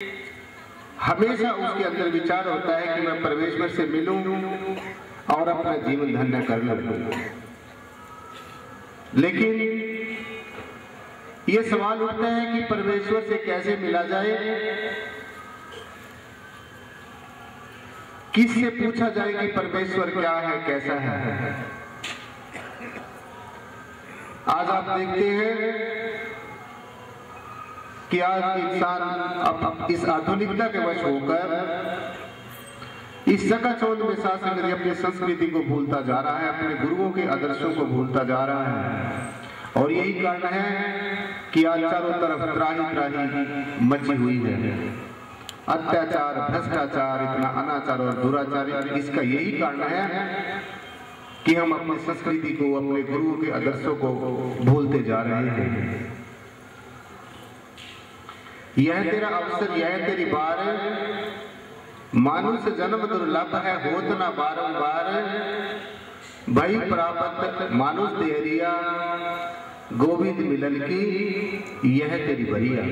हमेशा उसके अंदर विचार होता है कि मैं परमेश्वर से मिलूं और अपना जीवन धन्य कर लूं। लेकिन यह सवाल उठता है कि परमेश्वर से कैसे मिला जाए, किससे पूछा जाए कि परमेश्वर क्या है, कैसा है। आज आप देखते हैं कि आज इंसान अब इस आधुनिकता के वश होकर इस चकाचौंध में शासन अपनी संस्कृति को भूलता जा रहा है, अपने गुरुओं के आदर्शों को भूलता जा रहा है। और यही कारण है कि आज चारों तरफ त्राही त्राही मची हुई है। अत्याचार, भ्रष्टाचार, इतना अनाचार और दुराचार, इसका यही कारण है कि हम अपनी संस्कृति को, अपने गुरुओं के आदर्शों को भूलते जा रहे हैं। यह तेरा अवसर, यह तेरी बार, मानुष जन्म दुर्लभ है, होत न बारंबार। भई प्राप्त मानुष देहरिया, गोविंद मिलन की यह तेरी बरिया।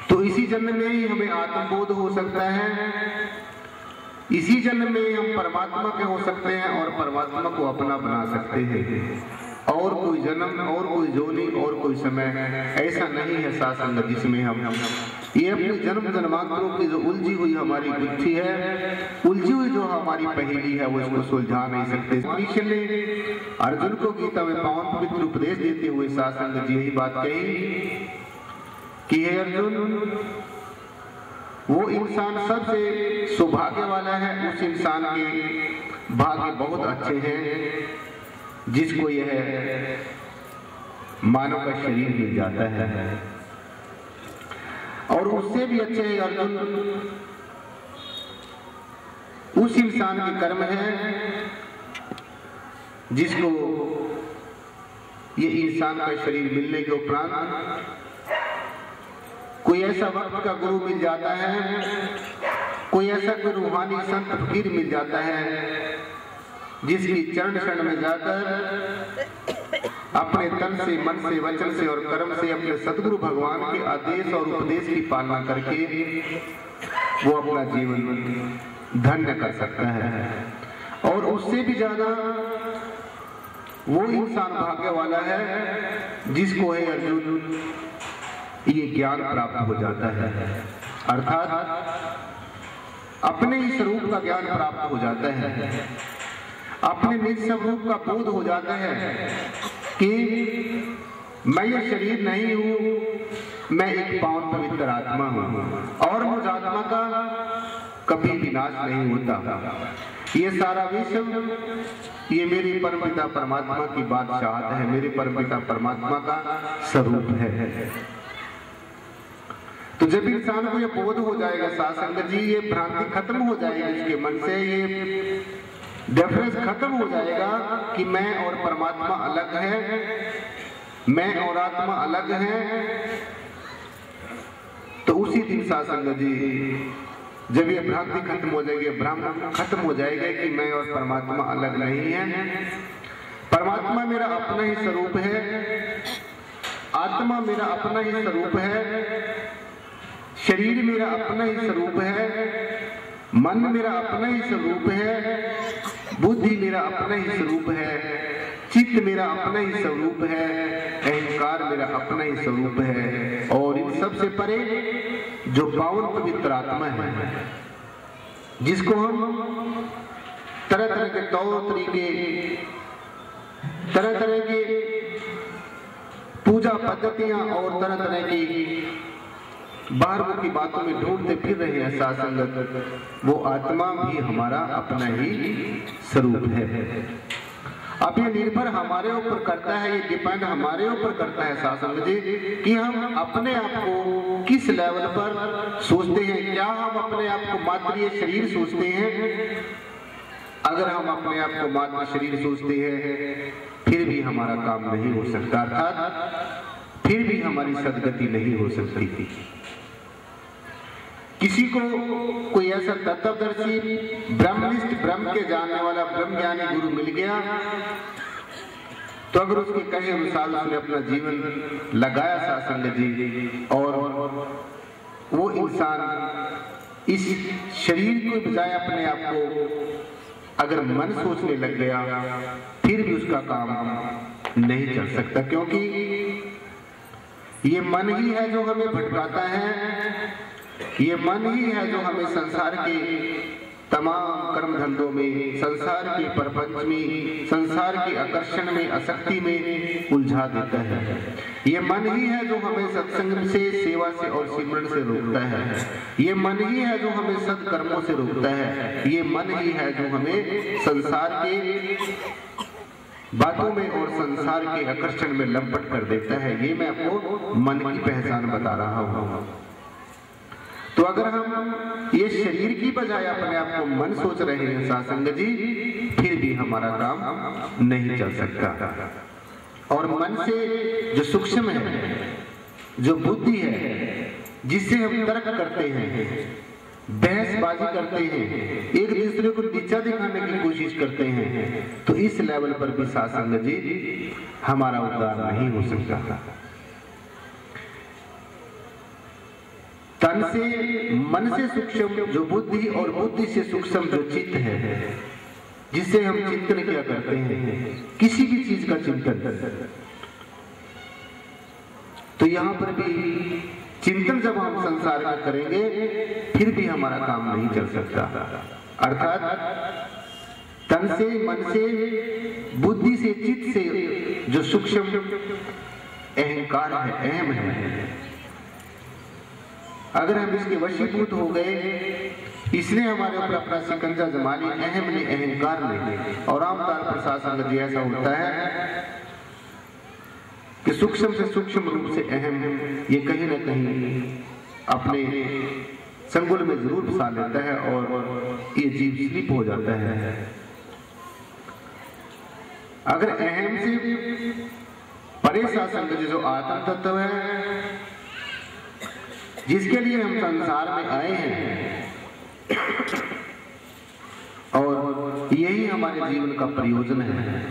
तो इसी जन्म में ही हमें आत्मबोध हो सकता है, इसी जन्म में हम परमात्मा के हो सकते हैं और परमात्मा को अपना बना सकते हैं। और कोई जन्म, और कोई जोनी, और कोई समय ऐसा नहीं है सासंग जिसमें हम ये अपनी जन्म जन्मांतरों की जो उलझी हुई हमारी बुद्धि है, उलझी हुई जो हमारी पहेली है, वो इसको सुलझा नहीं सकते। कृष्ण ने अर्जुन को गीता में पावन पवित्र उपदेश देते हुए सासंग जी यही बात कही कि हे अर्जुन, वो इंसान सबसे सौभाग्य वाला है, उस इंसान के भाग्य बहुत अच्छे हैं जिसको यह मानव का शरीर मिल जाता है। और उससे भी अच्छे अर्जुन उस इंसान के कर्म है जिसको ये इंसान का शरीर मिलने के उपरांत कोई ऐसा वक्त का गुरु मिल जाता है, कोई ऐसा कोई रूहानी संत फकीर मिल जाता है जिसकी चरण शरण में जाकर अपने तन से, मन से, वचन से और कर्म से अपने सतगुरु भगवान के आदेश और उपदेश की पालना करके वो अपना जीवन धन्य कर सकता है। और उससे भी ज्यादा वो इंसान भाग्य वाला है जिसको है अर्जुन ये ज्ञान प्राप्त हो जाता है, अर्थात अपने ही स्वरूप का ज्ञान प्राप्त हो जाता है, अपने निज स्वरूप का बोध हो जाता है कि मैं ये शरीर नहीं हूं, मैं एक पावन पवित्र आत्मा हूं और मुझ आत्मा का कभी विनाश नहीं होता। ये सारा विश्व ये मेरी परमपिता परमात्मा की बादशाहत है, मेरे परमपिता परमात्मा का स्वरूप है। तो जब इंसान को ये बोध हो जाएगा सासंग जी, ये भ्रांति खत्म हो जाएगी इसके मन से, ये डिफरेंस खत्म हो जाएगा कि मैं और परमात्मा अलग है, मैं और आत्मा अलग है। तो उसी दिन सासंग जी जब ये भ्रांति खत्म हो जाएगी, भ्रम खत्म हो जाएगा कि मैं और परमात्मा अलग नहीं है, परमात्मा मेरा अपना ही स्वरूप है, आत्मा मेरा अपना ही स्वरूप है, शरीर मेरा अपना ही स्वरूप है, मन मेरा अपना ही स्वरूप है, बुद्धि मेरा अपना ही स्वरूप है, चित्त मेरा अपना ही स्वरूप है, अहंकार मेरा अपना ही स्वरूप है। और इन सब से परे जो पावन पवित्र आत्मा है जिसको हम तरह तरह के तौर तरीके, तरह तरह की पूजा पद्धतियां और तरह तरह की बाहर की बातों में ढूंढते फिर रहे हैं सासंगत, वो आत्मा भी हमारा अपना ही स्वरूप है। अब ये निर्भर हमारे ऊपर करता है, ये डिपेंड हमारे ऊपर करता है सासंग जी कि हम अपने आप को किस लेवल पर सोचते हैं। क्या हम अपने आप को मात्र ये शरीर सोचते हैं? अगर हम अपने आप को मात्र शरीर सोचते हैं फिर भी हमारा काम नहीं हो सकता, अर्थात फिर भी हमारी सदगति नहीं हो सकती थी। किसी को कोई ऐसा तत्वदर्शी, ब्रह्मनिष्ठ, ब्रह्म के जानने वाला ब्रह्मज्ञानी गुरु मिल गया तो अगर उसके कहे अनुसार उसने अपना जीवन लगाया सासंग जी और वो इंसान इस शरीर के बजाय अपने आप को अगर मन सोचने लग गया फिर भी उसका काम नहीं चल सकता, क्योंकि ये मन ही है जो हमें भटकाता है, ये मन ही है जो हमें संसार के तमाम कर्म धंधों में, संसार के प्रपंच में, संसार के आकर्षण में, आसक्ति में उलझा देता है। ये मन ही है जो हमें सत्संग से, सेवा से और सिमरन से रोकता है। ये मन ही है जो हमें सत्कर्मों से रोकता है। ये मन ही है जो हमें संसार के बातों में और संसार के आकर्षण में लंपट कर देता है। ये मैं आपको मन की पहचान बता रहा हूँ। तो अगर हम ये शरीर की बजाय अपने आप को मन सोच रहे हैं सासंग जी, फिर भी हमारा काम नहीं चल सकता। और मन से जो सूक्ष्म है, जो बुद्धि है, जिससे हम तर्क करते हैं, बहसबाजी करते हैं, एक दूसरे को नीचा दिखाने की कोशिश करते हैं, तो इस लेवल पर भी सासंग जी हमारा उद्धार नहीं हो सकता। तन से, मन से सूक्ष्म जो बुद्धि और बुद्धि से सूक्ष्म जो चित्त है, जिससे हम चिंतन क्या करते हैं, किसी भी चीज का चिंतन, तो यहां पर भी चिंतन जब हम संसार में करेंगे फिर भी हमारा काम नहीं चल सकता। अर्थात तन से, मन से, बुद्धि से, चित्त से जो सूक्ष्म अहंकार है, अहम है, अगर हम इसके वशीभूत हो गए, इसने हमारे ऊपर अपना शिकंजा जमा लिया, अहम ने, अहंकार ने। और आमतौर पर सासंग जी ऐसा होता है कि सूक्ष्म से सूक्ष्म रूप से अहम ये कहीं ना कहीं अपने संगुल में जरूर फंसा लेता है और ये जीव स्लिप हो जाता है। अगर अहम से परे सासंग जी जो आत्म तत्व है, जिसके लिए हम संसार में आए हैं, और यही हमारे जीवन का प्रयोजन है,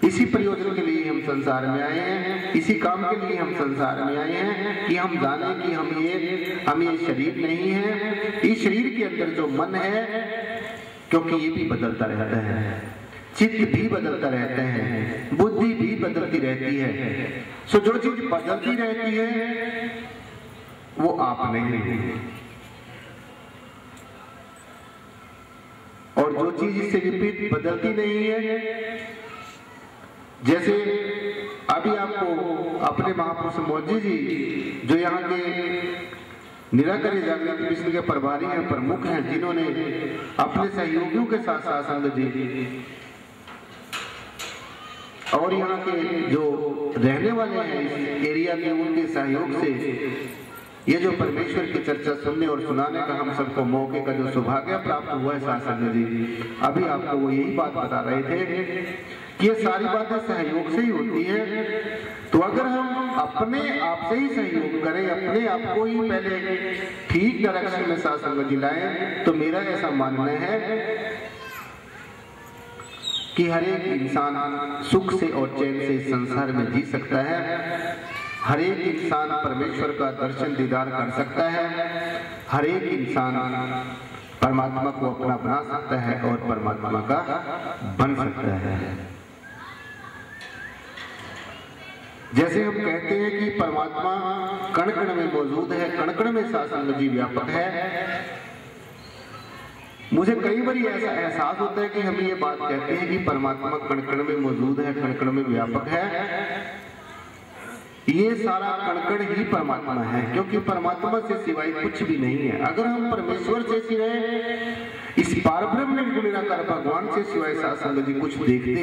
इसी प्रयोजन के लिए हम संसार में आए हैं, इसी काम के लिए हम संसार में आए हैं कि हम जाने कि हम ये शरीर नहीं है। इस शरीर के अंदर जो मन है, क्योंकि ये भी बदलता रहता है, चित्त भी बदलता रहता है, बुद्धि भी बदलती रहती है। सो जो चीज बदलती रहती है वो आप नहीं है, और जो चीज इससे विपरीत बदलती नहीं है, जैसे अभी आपको अपने महापुरुष मौजी जी जो यहाँ के निराकरी जागृत मिशन के प्रभारी हैं, प्रमुख हैं, जिन्होंने अपने सहयोगियों के साथ सासंग जी और यहाँ के जो रहने वाले हैं इस एरिया के, उनके सहयोग से ये जो परमेश्वर की चर्चा सुनने और सुनाने का हम सबको मौके का जो सौभाग्य प्राप्त हुआ है सासंग जी, अभी आपको वो यही बात बता रहे थे कि ये सारी बातें सहयोग से ही होती है। तो अगर हम अपने आप से ही सहयोग करें, अपने आप को ही पहले ठीक डायरेक्शन में सासंग जी लाएं, तो मेरा ऐसा मानना है कि हर एक इंसान सुख से और चैन से इस संसार में जी सकता है। हर एक इंसान परमेश्वर का दर्शन दीदार कर सकता है। हर एक इंसान परमात्मा को अपना बना सकता है और परमात्मा का बन सकता है। जैसे हम कहते हैं कि परमात्मा कण कण में मौजूद है, कण कण में सासंग जी व्यापक है। मुझे कई बार ऐसा एहसास होता है कि हम ये बात कहते हैं कि परमात्मा कण कण में मौजूद है, कण कण में व्यापक है। ये सारा कण ही परमात्मा है, क्योंकि परमात्मा से सिवाय कुछ भी नहीं है। अगर हम परमेश्वर से सिवाय इस पारब्रह्म निराकार भगवान से सिवाय सासंग जी कुछ देखते हैं